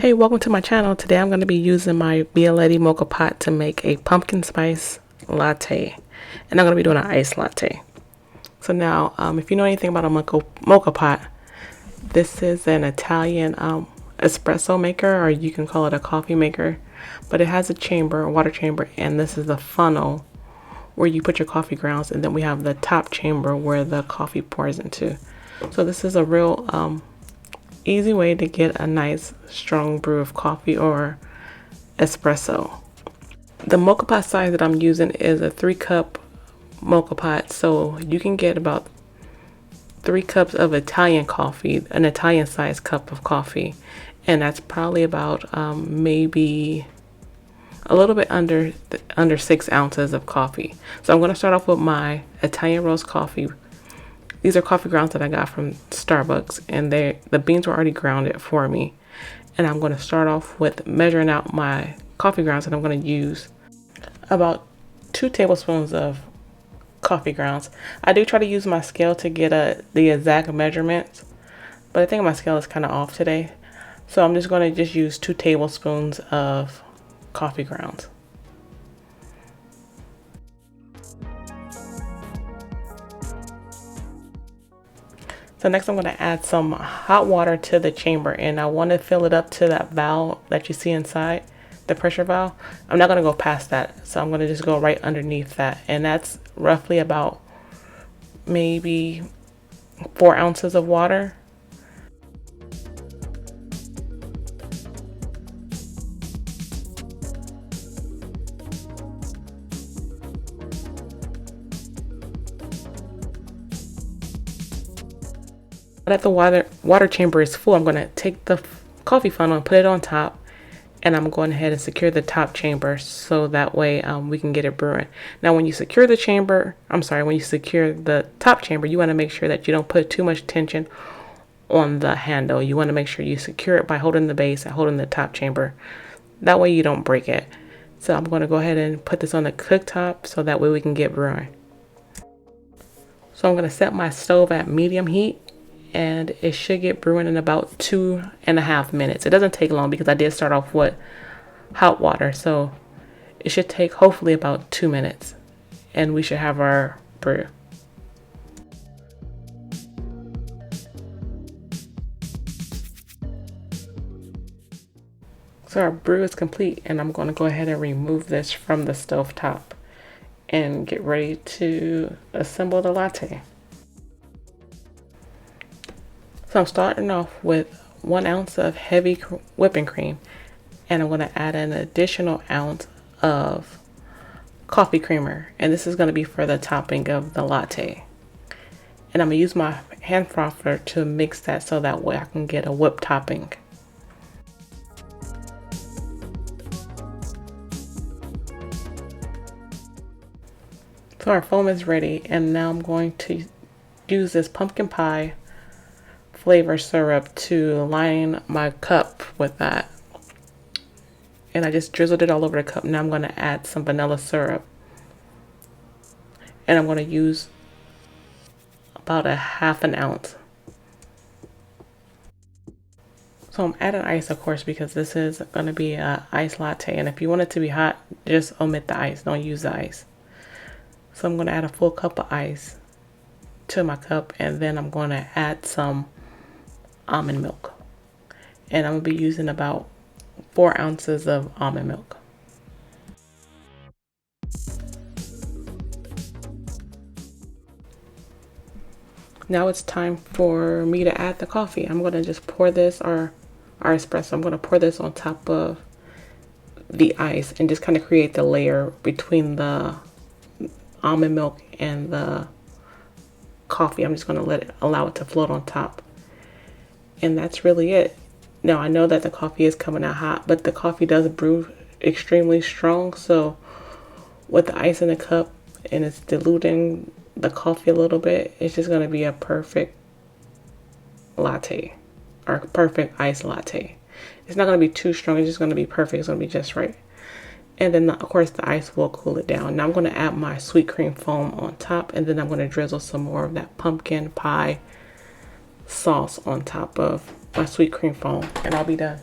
Hey, welcome to my channel. Today I'm going to be using my Latte mocha pot to make a pumpkin spice latte. And I'm going to be doing an iced latte. So now, if you know anything about a mocha pot, this is an Italian espresso maker, or you can call it a coffee maker. But it has a chamber, a water chamber, and this is the funnel where you put your coffee grounds. And then we have the top chamber where the coffee pours into. So this is a real easy way to get a nice strong brew of coffee or espresso. The mocha pot size that I'm using is a 3-cup mocha pot, so you can get about 3 cups of Italian coffee, an Italian sized cup of coffee, and that's probably about maybe a little bit under 6 ounces of coffee. So I'm going to start off with my Italian roast coffee. These are coffee grounds that I got from Starbucks, and the beans were already grounded for me. And I'm going to start off with measuring out my coffee grounds, and I'm going to use about 2 tablespoons of coffee grounds. I do try to use my scale to get the exact measurements, but I think my scale is kind of off today. So I'm just going to use 2 tablespoons of coffee grounds. So next I'm going to add some hot water to the chamber, and I want to fill it up to that valve that you see inside, the pressure valve. I'm not going to go past that, so I'm going to just go right underneath that, and that's roughly about maybe 4 ounces of water. But if the water chamber is full, I'm going to take the coffee funnel and put it on top, and I'm going ahead and secure the top chamber so that way we can get it brewing. Now when you secure the top chamber, you want to make sure that you don't put too much tension on the handle. You want to make sure you secure it by holding the base and holding the top chamber. That way you don't break it. So I'm going to go ahead and put this on the cooktop so that way we can get brewing. So I'm going to set my stove at medium heat, and it should get brewing in about 2.5 minutes. It doesn't take long because I did start off with hot water, so it should take hopefully about 2 minutes, and we should have our brew. So our brew is complete, and I'm going to go ahead and remove this from the stove top and get ready to assemble the latte. So I'm starting off with 1 ounce of heavy whipping cream, and I'm going to add an additional ounce of coffee creamer, and this is going to be for the topping of the latte. And I'm going to use my hand frother to mix that so that way I can get a whipped topping. So our foam is ready, and now I'm going to use this pumpkin pie flavor syrup to line my cup with that, and I just drizzled it all over the cup. Now I'm going to add some vanilla syrup, and I'm going to use about a 1/2 ounce. So I'm adding ice, of course, because this is going to be an iced latte, and if you want it to be hot, just omit the ice, don't use the ice. So I'm going to add a full cup of ice to my cup, and then I'm going to add some almond milk, and I'm going to be using about 4 ounces of almond milk. Now it's time for me to add the coffee. I'm going to just pour this, our espresso, I'm going to pour this on top of the ice and just kind of create the layer between the almond milk and the coffee. I'm just going to allow it to float on top. And that's really it. Now I know that the coffee is coming out hot, but the coffee does brew extremely strong. So with the ice in the cup and it's diluting the coffee a little bit, it's just going to be a perfect latte, or perfect iced latte. It's not going to be too strong. It's just going to be perfect. It's going to be just right. And then of course the ice will cool it down. Now I'm going to add my sweet cream foam on top, and then I'm going to drizzle some more of that pumpkin pie sauce on top of my sweet cream foam, and I'll be done.